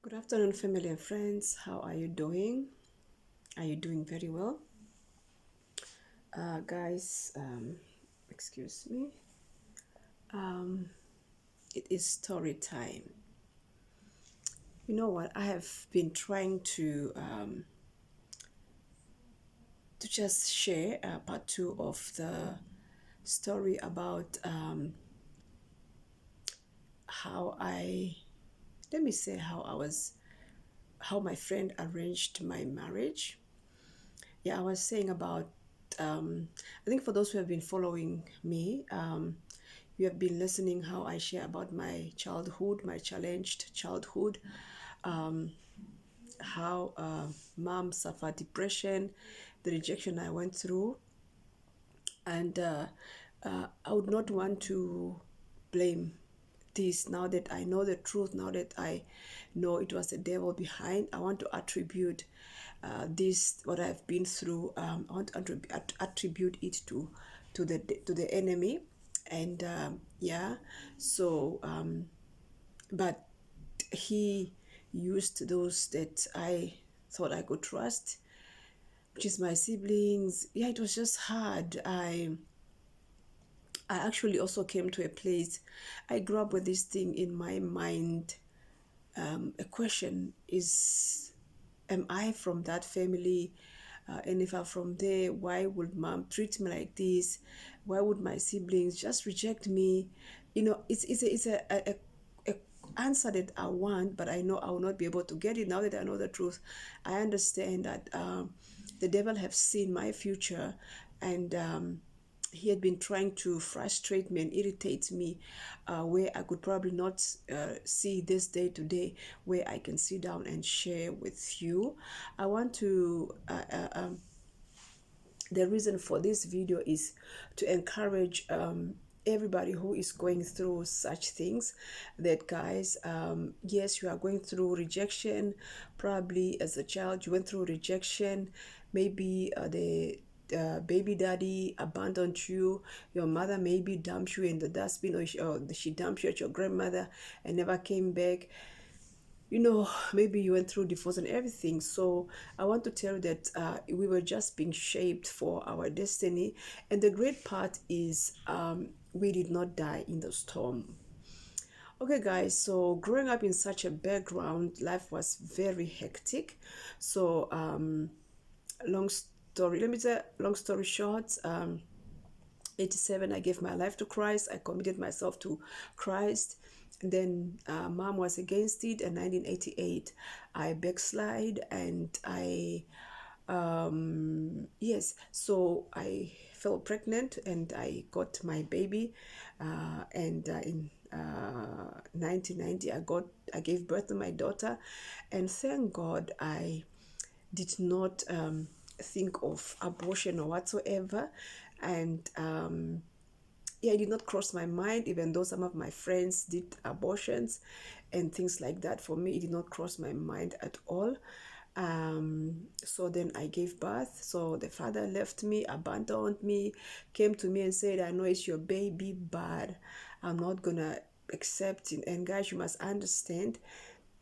Good afternoon, family and friends. How are you doing? Are you doing very well? Guys, excuse me. Um, it is story time. You know what? I have been trying to just share part two of the story about how let me say, how my friend arranged my marriage. Yeah, I was saying about, I think for those who have been following me, you have been listening how I share about my childhood, my challenged childhood, um, how mom suffered depression, the rejection I went through, and I would not want to blame this now that I know the truth, now that I know it was the devil behind. I want to attribute this, what I've been through. I want to attribute it to the enemy, and yeah. So, but he used those that I thought I could trust, which is my siblings. Yeah, it was just hard. I actually also came to a place. I grew up with this thing in my mind. A question is, am I from that family? And if I'm from there, why would mom treat me like this? Why would my siblings just reject me? It's a answer that I want, but I know I will not be able to get it now that I know the truth. I understand that the devil have seen my future, and he had been trying to frustrate me and irritate me, where I could probably not see this day to day, where I can sit down and share with you. I want to, the reason for this video is to encourage everybody who is going through such things, that guys, yes, you are going through rejection. Probably as a child you went through rejection. Maybe the baby daddy abandoned you, your mother maybe dumped you in the dustbin, or she dumped you at your grandmother and never came back. Maybe you went through divorce and everything. So I want to tell you that we were just being shaped for our destiny. And the great part is, we did not die in the storm. Okay, guys, so growing up in such a background, life was very hectic. So, let me say, long story short, 87, I gave my life to Christ. I committed myself to Christ. And then mom was against it. In 1988, I backslide, and yes, so I fell pregnant and I got my baby. And in 1990, I gave birth to my daughter. And thank God I did not think of abortion or whatsoever. And yeah, it did not cross my mind, even though some of my friends did abortions and things like that. For me, it did not cross my mind at all. So then I gave birth. So the father left me, abandoned me, came to me and said, I know it's your baby, but I'm not gonna accept it. And guys, you must understand,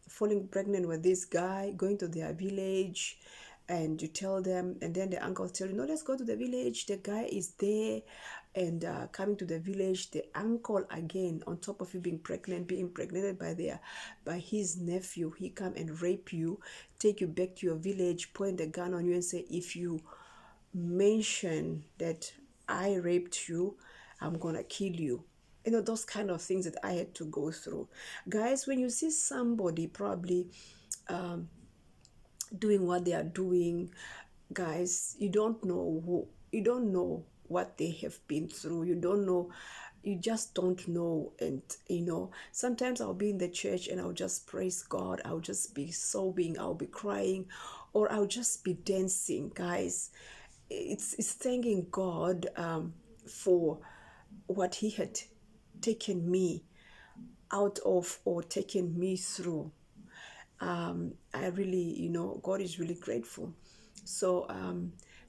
falling pregnant with this guy, going to their village, and you tell them, and then the uncle tell you, no, let's go to the village, the guy is there. And coming to the village, the uncle, again, on top of you being pregnant, being impregnated by his nephew, he come and rape you, take you back to your village, point the gun on you and say, if you mention that I raped you, I'm gonna kill you. Those kind of things that I had to go through. Guys, when you see somebody probably doing what they are doing, guys, you don't know what they have been through. You don't know, you just don't know. And sometimes I'll be in the church and I'll just praise God, I'll just be sobbing, I'll be crying, or I'll just be dancing. Guys, it's thanking God for what he had taken me out of, or taken me through. I really, God is really grateful. So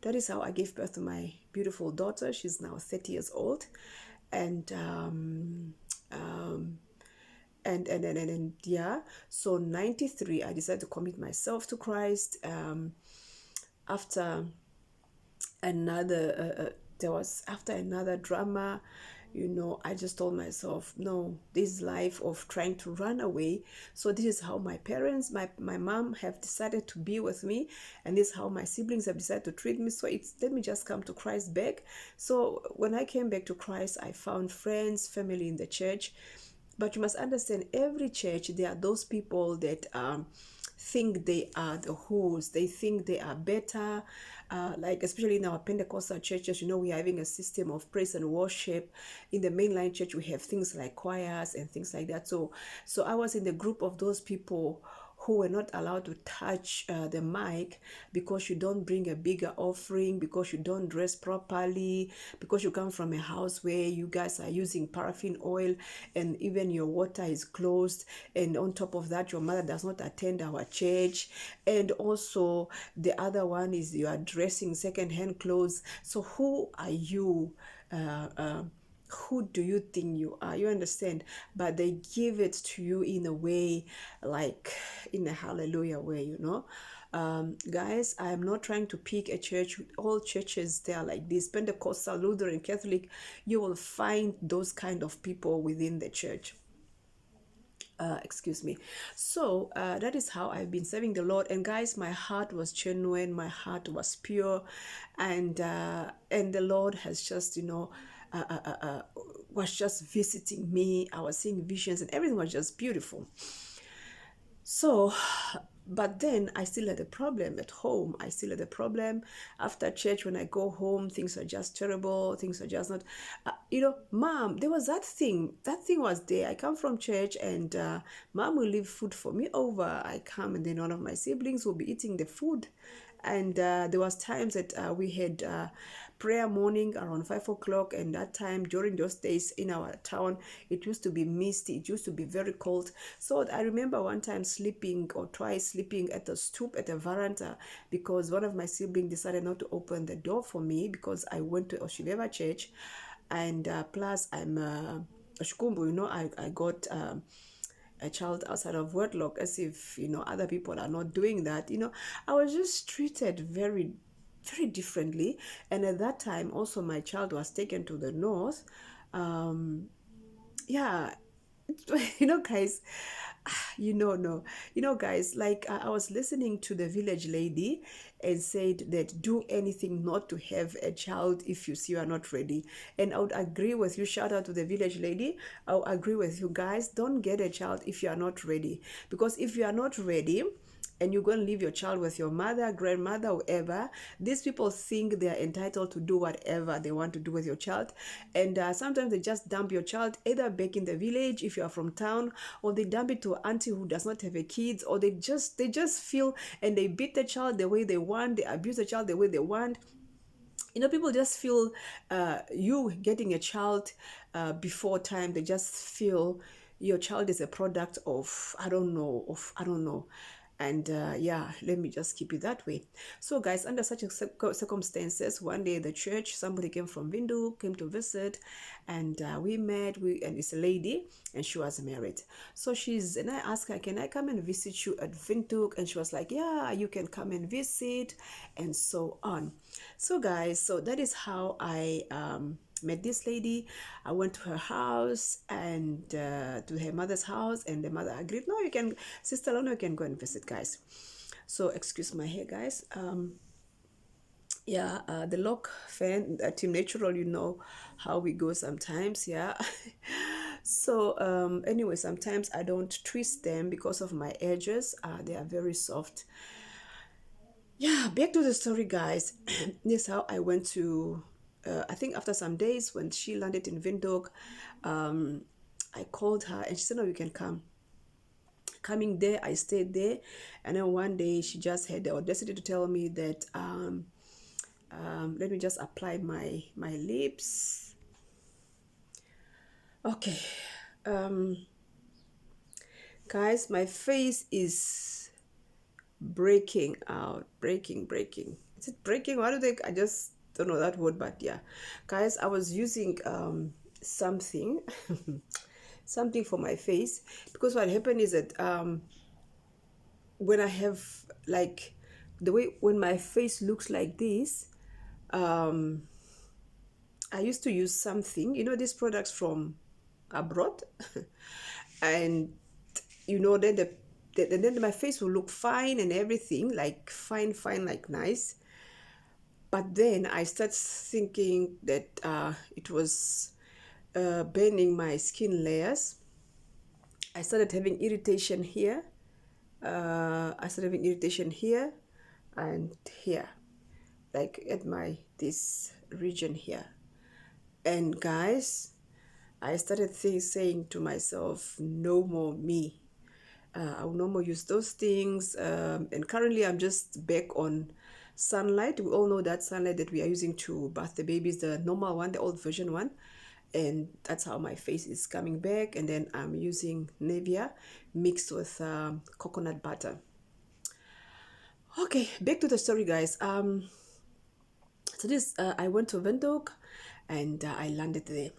that is how I gave birth to my beautiful daughter. She's now 30 years old. And And yeah, so 93 I decided to commit myself to Christ. After another there was after another drama, I just told myself, no, this life of trying to run away. So this is how my parents, my mom have decided to be with me, and this is how my siblings have decided to treat me. So it's let me just come to Christ back. So when I came back to Christ, I found friends, family in the church. But you must understand, every church, there are those people that think they are the hosts. They think they are better. Like especially in our Pentecostal churches, we are having a system of praise and worship. In the mainline church, we have things like choirs and things like that. So I was in the group of those people who were not allowed to touch the mic, because you don't bring a bigger offering, because you don't dress properly, because you come from a house where you guys are using paraffin oil and even your water is closed, and on top of that your mother does not attend our church, and also the other one is you are dressing second-hand clothes. So who are you? Who do you think you are? You understand? But they give it to you in a way, like in a hallelujah way. Guys, I am not trying to pick a church. All churches, they are like this. Pentecostal, Lutheran, Catholic, you will find those kind of people within the church. Excuse me. So that is how I've been serving the Lord. And guys, my heart was genuine, my heart was pure, and the Lord has just uh, uh, uh, uh, was just visiting me. I was seeing visions and everything was just beautiful. So, but then I still had a problem at home. I still had a problem after church. When I go home, things are just terrible. Things are just not, mom, there was that thing. That thing was there. I come from church, and mom will leave food for me over. I come, and then one of my siblings will be eating the food. And there was times that we had prayer morning around 5 o'clock, and that time during those days in our town, it used to be misty, it used to be very cold. So I remember one time sleeping, or twice sleeping at the stoop at the veranda, because one of my siblings decided not to open the door for me, because I went to Oshileva church, and plus I'm a Shkumbu, I got a child outside of wedlock, as if other people are not doing that. I was just treated very, very differently. And at that time also my child was taken to the north. Yeah. Guys, no, guys, like I was listening to the village lady and said that do anything not to have a child if you see you are not ready. And I would agree with you. Shout out to the village lady. I'll agree with you guys. Don't get a child if you are not ready, because if you are not ready and you're going to leave your child with your mother, grandmother, whoever, these people think they are entitled to do whatever they want to do with your child. And sometimes they just dump your child either back in the village if you are from town, or they dump it to an auntie who does not have a kids, or they just feel, and they beat the child the way they want, they abuse the child the way they want. People just feel you getting a child before time. They just feel your child is a product of I don't know. And yeah, let me just keep it that way. So guys, under such circumstances, one day the church, somebody came from Windhoek, came to visit, and we met. And it's a lady, and she was married. So and I asked her, can I come and visit you at Windhoek? And she was like, yeah, you can come and visit, and so on. So guys, so that is how I met this lady. I went to her house, and to her mother's house, and the mother agreed, no, you can, Sister Launa, you can go and visit, guys. So excuse my hair, guys. Yeah, the lock fan, Team Natural, how we go sometimes. Yeah. So anyway, sometimes I don't twist them because of my edges. They are very soft. Yeah, back to the story, guys. This is how I went to, I think after some days when she landed in Windhoek, I called her and she said, no, you can come. Coming there, I stayed there. And then one day she just had the audacity to tell me that, let me just apply my lips. Okay. Guys, my face is breaking out, breaking. Is it breaking? What do they? I just don't know that word, but yeah, guys, I was using something. something for my face, because what happened is that when I have like the way when my face looks like this, um, I used to use something, these products from abroad, and then then my face will look fine and everything, like fine, fine, like nice. But then I started thinking that it was burning my skin layers. I started having irritation here. I started having irritation here and here, like at my this region here. And guys, I started saying to myself, no more me. I will no more use those things. And currently, I'm just back on sunlight. We all know that sunlight that we are using to bath the babies, the normal one, the old version one. And that's how my face is coming back. And then I'm using Nivea mixed with coconut butter. Okay, back to the story, guys. So this I went to Windhoek, and I landed there.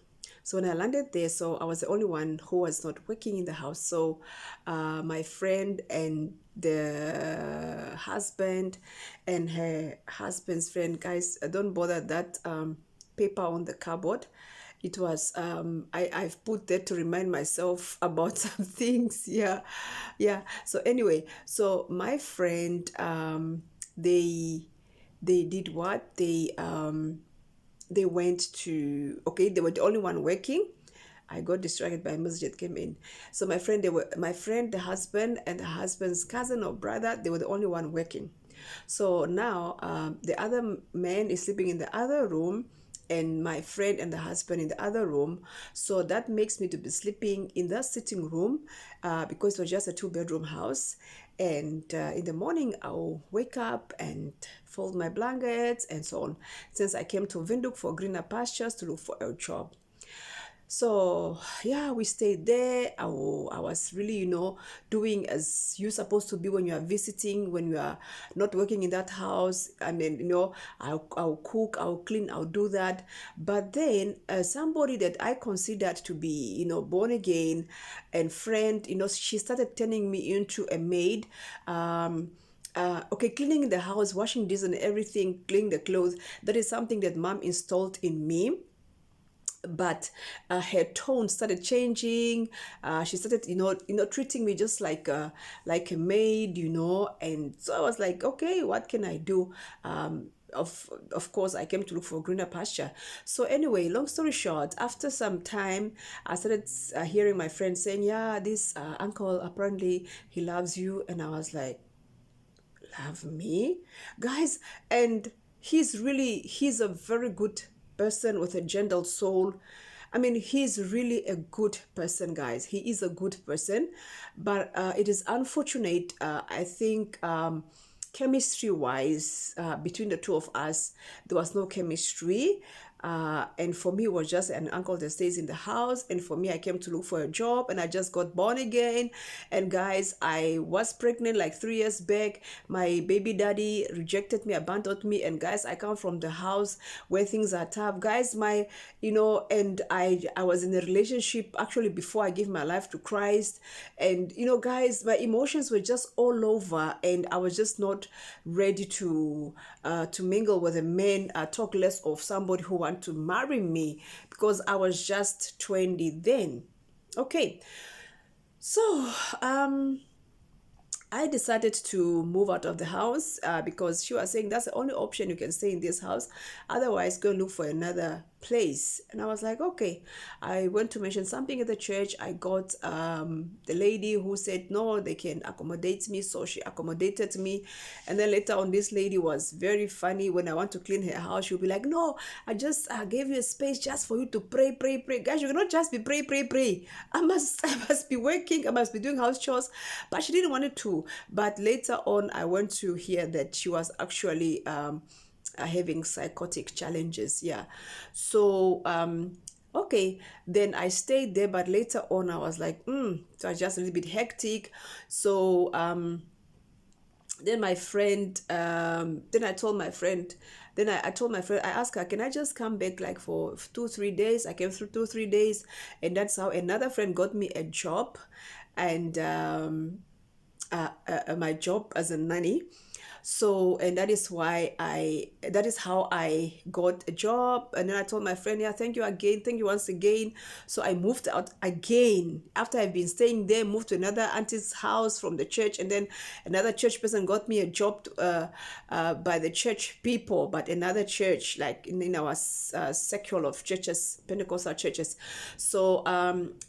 So when I landed there, so I was the only one who was not working in the house. So my friend and the husband and her husband's friend, guys, don't bother that paper on the cupboard. It was I've put that to remind myself about some things. Yeah, yeah. So anyway, so my friend, they did what they went to, okay, they were the only one working. I got distracted by a message that came in. So my friend, the husband, and the husband's cousin or brother, they were the only one working. So now the other man is sleeping in the other room, and my friend and the husband in the other room. So that makes me to be sleeping in the sitting room because it was just a two-bedroom house. And in the morning, I'll wake up and fold my blankets and so on, since I came to Windhoek for greener pastures to look for a job. So yeah, we stayed there. I was really, doing as you're supposed to be when you are visiting, when you are not working in that house. I mean, I'll cook, I'll clean, I'll do that. But then somebody that I considered to be, born again and friend, she started turning me into a maid. Okay, cleaning the house, washing dishes and everything, cleaning the clothes. That is something that mom installed in me, but her tone started changing. She started treating me just like a maid, and so I was like, okay, what can I do? Of course, I came to look for greener pasture. So anyway, long story short, after some time, I started hearing my friends saying, yeah, this uncle, apparently he loves you. And I was like, love me, guys? And he's a very good person with a gentle soul. I mean, he's really a good person, guys. He is a good person, but it is unfortunate. I think chemistry wise, between the two of us, there was no chemistry. And for me, it was just an uncle that stays in the house. And for me, I came to look for a job, and I just got born again. And guys, I was pregnant like 3 years back. My baby daddy rejected me, abandoned me. And guys, I come from the house where things are tough. Guys, and I was in a relationship actually before I gave my life to Christ. And, guys, my emotions were just all over, and I was just not ready to mingle with a man, talk less of somebody who want to marry me, because I was just 20 then. Okay, so I decided to move out of the house because she was saying that's the only option, you can stay in this house, otherwise go look for another place. And I was like, okay. I went to mention something at the church. I got the lady who said no, they can accommodate me, so she accommodated me. And then later on, this lady was very funny. When I want to clean her house, she'll be like, no, I just gave you a space just for you to pray, pray, pray. Guys, you cannot just be pray, pray, pray. I must be working, I must be doing house chores. But she didn't want it to. But later on, I went to hear that she was actually having psychotic challenges. Yeah. So okay, then I stayed there, but later on I was like, so I was just a little bit hectic. So Then my friend, then I told my friend, then I told my friend, I asked her, can I just come back like for 2 3 days? I came through 2 3 days, and that's how another friend got me a job, and my job as a nanny. So, and that is how I got a job. And then I told my friend, yeah, thank you again, thank you once again. So I moved out again after I've been staying there, moved to another auntie's house from the church, and then another church person got me a job by the church people, but another church, like in our secular of churches, Pentecostal churches. So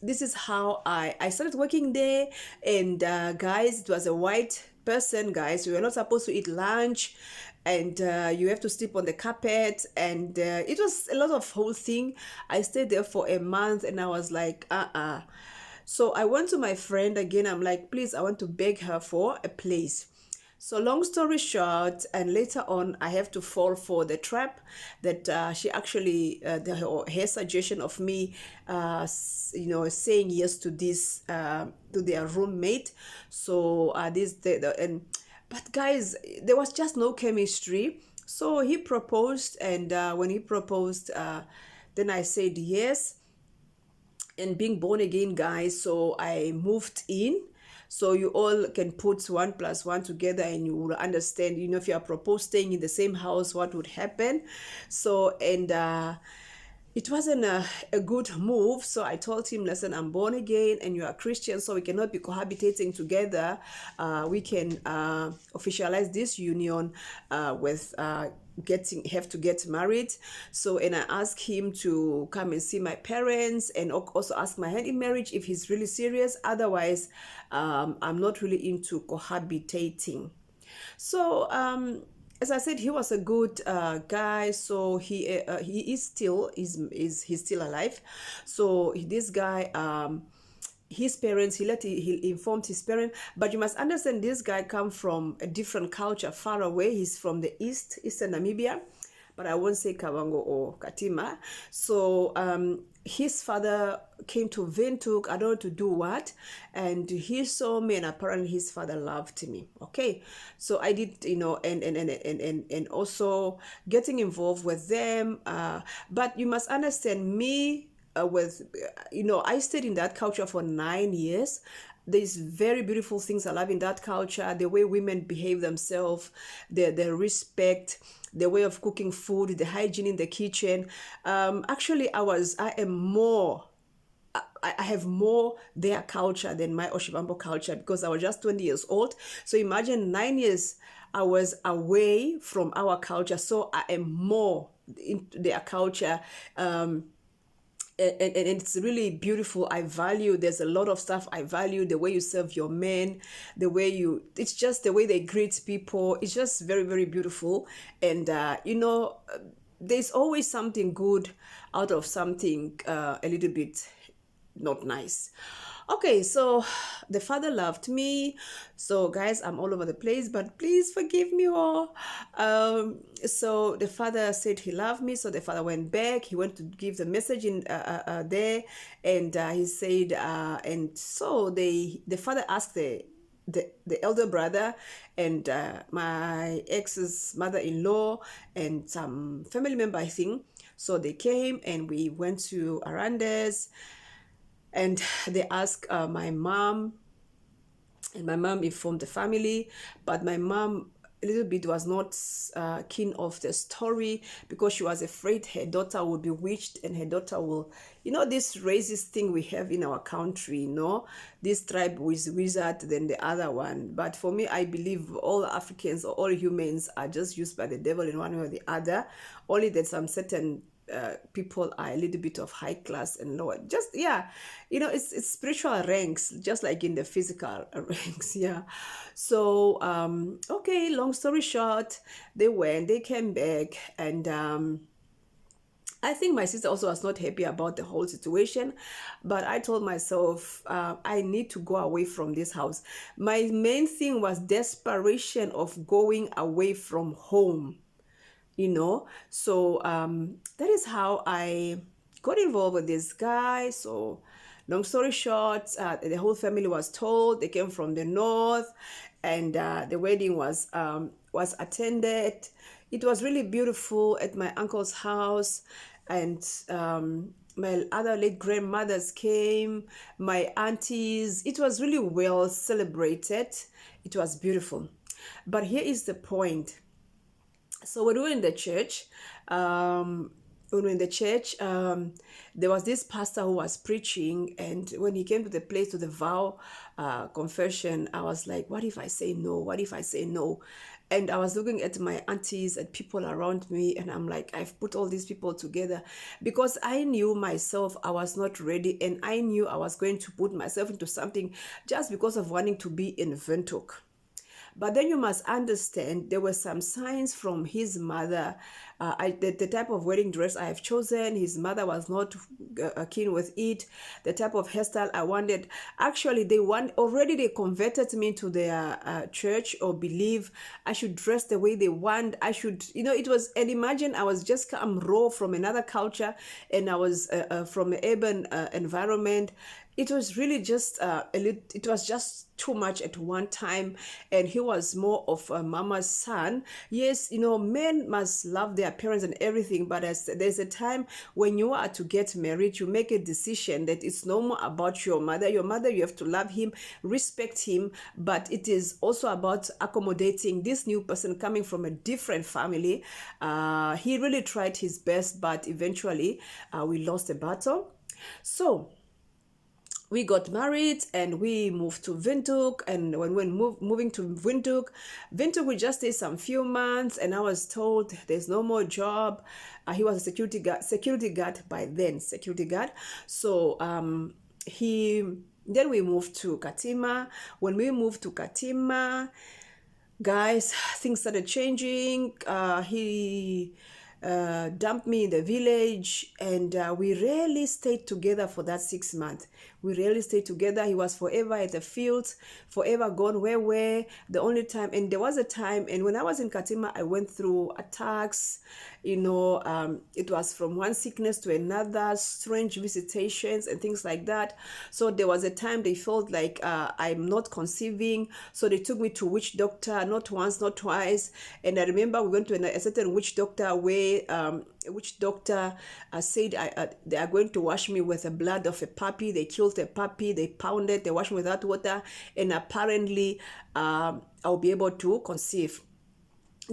this is how I started working there. And guys, it was a white person, guys. We were not supposed to eat lunch, and you have to sleep on the carpet, and it was a lot of whole thing. I stayed there for a month, and I was like, so I went to my friend again. I'm like, please, I want to beg her for a place. So long story short, and later on, I have to fall for the trap that she actually, her suggestion of me, saying yes to this, to their roommate. So and but guys, there was just no chemistry. So he proposed, and when he proposed, then I said yes. And being born again, guys, so I moved in. So you all can put 1 plus 1 together, and you will understand, if you are proposed staying in the same house, what would happen. So, and it wasn't a good move. So I told him, listen, I'm born again and you are Christian, so we cannot be cohabitating together. We can officialize this union with have to get married. So, and I asked him to come and see my parents, and also ask my hand in marriage if he's really serious. Otherwise, I'm not really into cohabitating. So, as I said, he was a good guy. So he is still he's still alive. So this guy, his parents, he informed his parents. But you must understand, this guy come from a different culture, far away. He's from the eastern Namibia, but I won't say Kavango or Katima. So his father came to Windhoek, I don't know to do what, and he saw me, and apparently his father loved me. Okay, so I did, and also getting involved with them. But you must understand me. I stayed in that culture for 9 years. There's very beautiful things I love in that culture. The way women behave themselves, the respect, the way of cooking food, the hygiene in the kitchen. Actually, I am more. I have more their culture than my Oshibambo culture, because I was just 20 years old. So imagine 9 years I was away from our culture. So I am more into their culture. And it's really beautiful. I value, there's a lot of stuff I value, the way you serve your men, it's just the way they greet people. It's just very, very beautiful. And there's always something good out of something a little bit not nice. Okay, so the father loved me. So guys, I'm all over the place, but please forgive me all. So the father said he loved me. So the father went back. He went to give the message in there, and he said, and so the father asked the elder brother and my ex's mother-in-law and some family member, I think. So they came, and we went to Arandes, and they asked my mom, and my mom informed the family. But my mom a little bit was not keen of the story, because she was afraid her daughter would be witched, and her daughter will, this racist thing we have in our country, this tribe is wizard than the other one. But for me, I believe all Africans or all humans are just used by the devil in one way or the other. Only that some certain people are a little bit of high class and lower. Just, yeah, it's spiritual ranks, just like in the physical ranks. Yeah. So okay, long story short, they came back, and I think my sister also was not happy about the whole situation, but I told myself I need to go away from this house. My main thing was desperation of going away from home. So that is how I got involved with this guy. So Long story short, the whole family was told. They came from the north, and the wedding was attended. It was really beautiful at my uncle's house, and my other late grandmothers came, my aunties. It was really well celebrated. It was beautiful. But here is the point. So when we were in the church, um, there was this pastor who was preaching, and when he came to the place to the vow confession, I was like, what if I say no? What if I say no? And I was looking at my aunties and people around me, and I'm like, I've put all these people together because I knew myself I was not ready, and I knew I was going to put myself into something just because of wanting to be in Windhoek. But then you must understand there were some signs from his mother. The type of wedding dress I have chosen, his mother was not keen with it. The type of hairstyle I wanted. Actually, they converted me to their church or believe I should dress the way they want. I should, it was, and imagine I was just come raw from another culture, and I was from an urban environment. It was really just it was just too much at one time, and he was more of a mama's son. Yes, men must love their parents and everything, but there's a time when you are to get married, you make a decision that it's no more about your mother. Your mother, you have to love him, respect him, but it is also about accommodating this new person coming from a different family. He really tried his best, but eventually we lost the battle. So we got married and we moved to Windhoek. And when we moving to Windhoek, we just stayed some few months, and I was told there's no more job. He was a security guard by then, security guard. So then we moved to Katima. When we moved to Katima, guys, things started changing. He dumped me in the village, and we rarely stayed together for that 6 months. We rarely stayed together. He was forever at the fields, forever gone where the only time. And there was a time, and when I was in Katima, I went through attacks. It was from one sickness to another, strange visitations and things like that. So there was a time they felt like I'm not conceiving, so they took me to witch doctor, not once, not twice. And I remember we went to a certain witch doctor where witch doctor said they are going to wash me with the blood of a puppy. They killed a puppy, they pounded, they washed me with that water, and apparently I'll be able to conceive.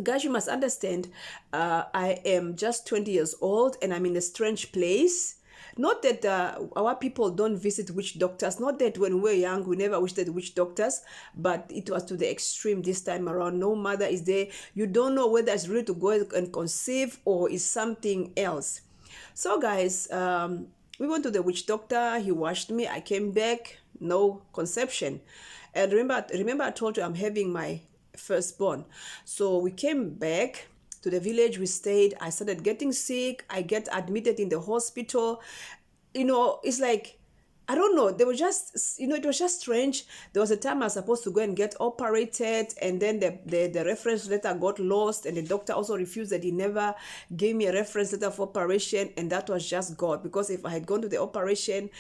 Guys, you must understand, I am just 20 years old, and I'm in a strange place. Not that our people don't visit witch doctors, not that when we were young we never visited witch doctors, but it was to the extreme this time around. No mother is there. You don't know whether it's really to go and conceive or is something else. So guys, we went to the witch doctor. He washed me. I came back, no conception. And remember I told you I'm having my firstborn. So we came back to the village. We stayed. I started getting sick. I get admitted in the hospital. It's like, I don't know. They were just, it was just strange. There was a time I was supposed to go and get operated, and then the reference letter got lost, and the doctor also refused that he never gave me a reference letter for operation, and that was just God. Because if I had gone to the operation,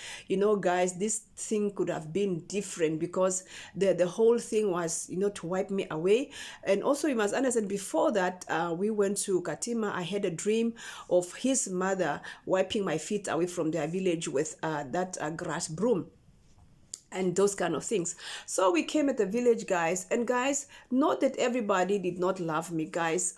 guys, this thing could have been different, because the whole thing was, to wipe me away. And also you must understand, before that, we went to Katima. I had a dream of his mother wiping my feet away from their village with that grass broom and those kind of things. So we came at the village, guys, and guys, not that everybody did not love me, guys.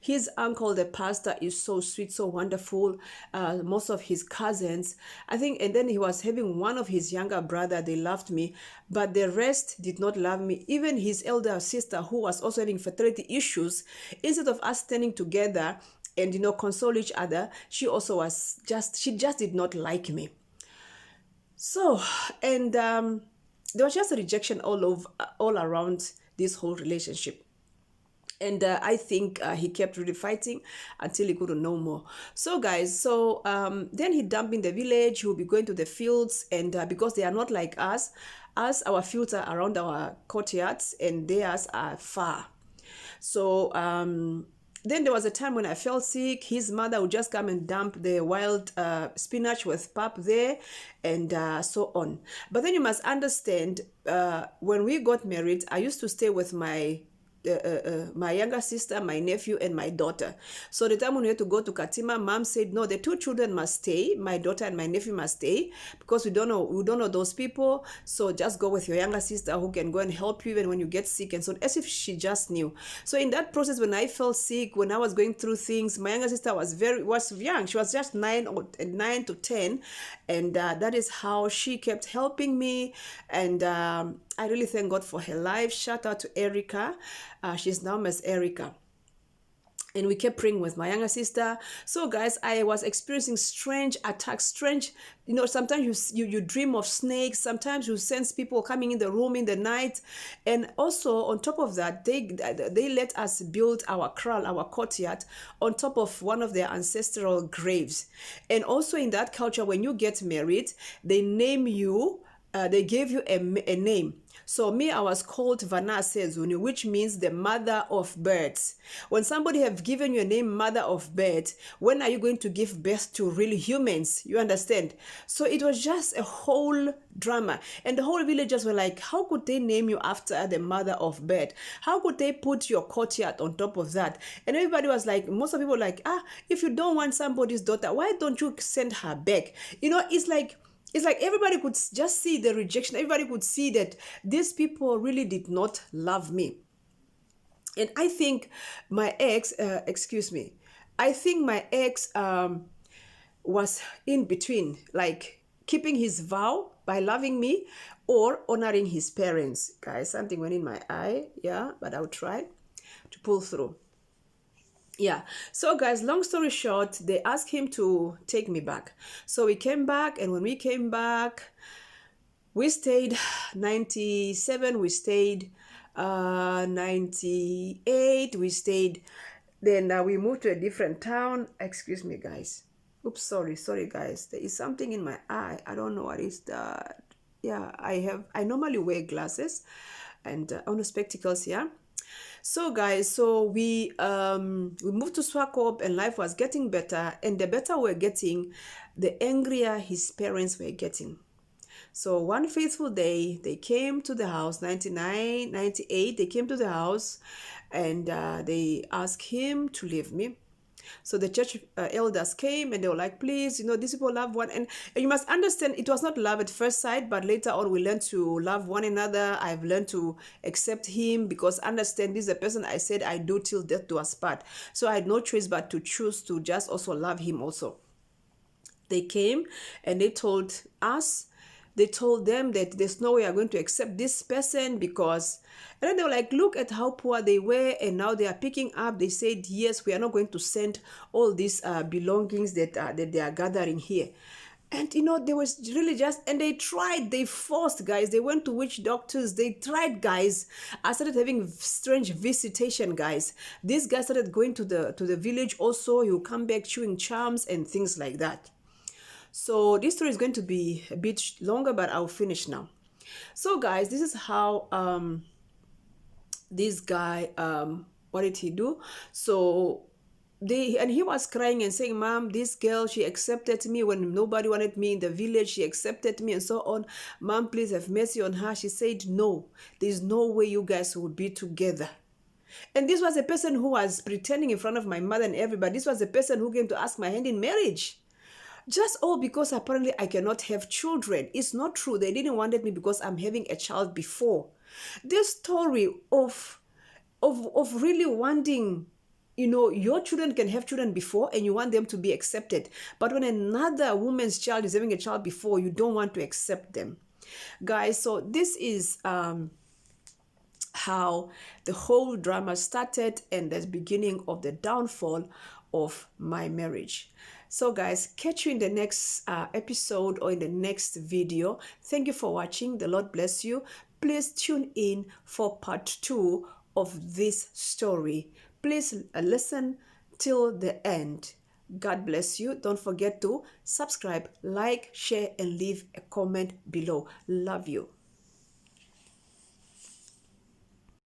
His uncle, the pastor, is so sweet, so wonderful. Most of his cousins, I think, and then he was having one of his younger brother, they loved me, but the rest did not love me. Even his elder sister, who was also having fertility issues, instead of us standing together and console each other, she just did not like me. So, and there was just a rejection all around this whole relationship. And I think he kept really fighting until he couldn't no more. So guys, then he dumped in the village. He will be going to the fields, and because they are not like us, our fields are around our courtyards, and theirs are far. So Then there was a time when I fell sick. His mother would just come and dump the wild spinach with pap there, and so on. But then you must understand, when we got married, I used to stay with my younger sister, my nephew, and my daughter. So the time when we had to go to Katima, mom said, no, the two children must stay. My daughter and my nephew must stay, because we don't know those people. So just go with your younger sister, who can go and help you even when you get sick. And so, as if she just knew. So in that process, when I fell sick, when I was going through things, my younger sister was young. She was just 9 to 10, and that is how she kept helping me. And I really thank God for her life. Shout out to Erica. She's now Miss Erica. And we kept praying with my younger sister. So guys, I was experiencing strange attacks, sometimes you dream of snakes, sometimes you sense people coming in the room in the night. And also on top of that, they let us build our kraal, our courtyard, on top of one of their ancestral graves. And also in that culture, when you get married, they name you, they gave you a name. So me, I was called Vana Sezuni, which means the mother of birds. When somebody have given you a name, mother of birds, when are you going to give birth to really humans? You understand? So it was just a whole drama. And the whole villagers were like, how could they name you after the mother of bird? How could they put your courtyard on top of that? And everybody was like, most of the people were like, if you don't want somebody's daughter, why don't you send her back? It's like everybody could just see the rejection. Everybody could see that these people really did not love me. And I think my ex, I think my ex was in between, like keeping his vow by loving me or honoring his parents. Guys, something went in my eye. Yeah, but I'll try to pull through. Yeah, so guys, long story short, they asked him to take me back. So we came back, and when we came back, we stayed 97, we stayed 98, we stayed, then we moved to a different town. Excuse me, guys. Oops, sorry guys, there is something in my eye. I don't know what is that. Yeah, I normally wear glasses and on the spectacles, yeah. So guys, so we moved to Swakop, and life was getting better, and the better we're getting, the angrier his parents were getting. So one faithful day, they came to the house, 99, 98, they came to the house, and they asked him to leave me. So the church elders came, and they were like, please, these people love one. And you must understand, it was not love at first sight, but later on we learned to love one another. I've learned to accept him, because understand, this is a person I said I do till death do us part. So I had no choice but to choose to just also love him also. They came and they told them that there's no way I'm going to accept this person, because, and then they were like, look at how poor they were, and now they are picking up. They said, yes, we are not going to send all these belongings that they are gathering here. And there was really and they forced, guys. They went to witch doctors. They tried, guys. I started having strange visitation, guys. This guy started going to the village also. He will come back chewing charms and things like that. So this story is going to be a bit longer, but I'll finish now. So guys, this is how this guy, what did he do? So he was crying and saying, Mom, this girl, she accepted me when nobody wanted me in the village. She accepted me and so on. Mom, please have mercy on her. She said, no, there's no way you guys would be together. And this was a person who was pretending in front of my mother and everybody. This was a person who came to ask my hand in marriage. Just all because apparently I cannot have children. It's not true. They didn't want me because I'm having a child before. This story of really wanting, your children can have children before and you want them to be accepted. But when another woman's child is having a child before, you don't want to accept them. Guys, so this is how the whole drama started and the beginning of the downfall of my marriage. So guys, catch you in the next episode or in the next video. Thank you for watching. The Lord bless you. Please tune in for part 2 of this story. Please listen till the end. God bless you. Don't forget to subscribe, like, share, and leave a comment below. Love you.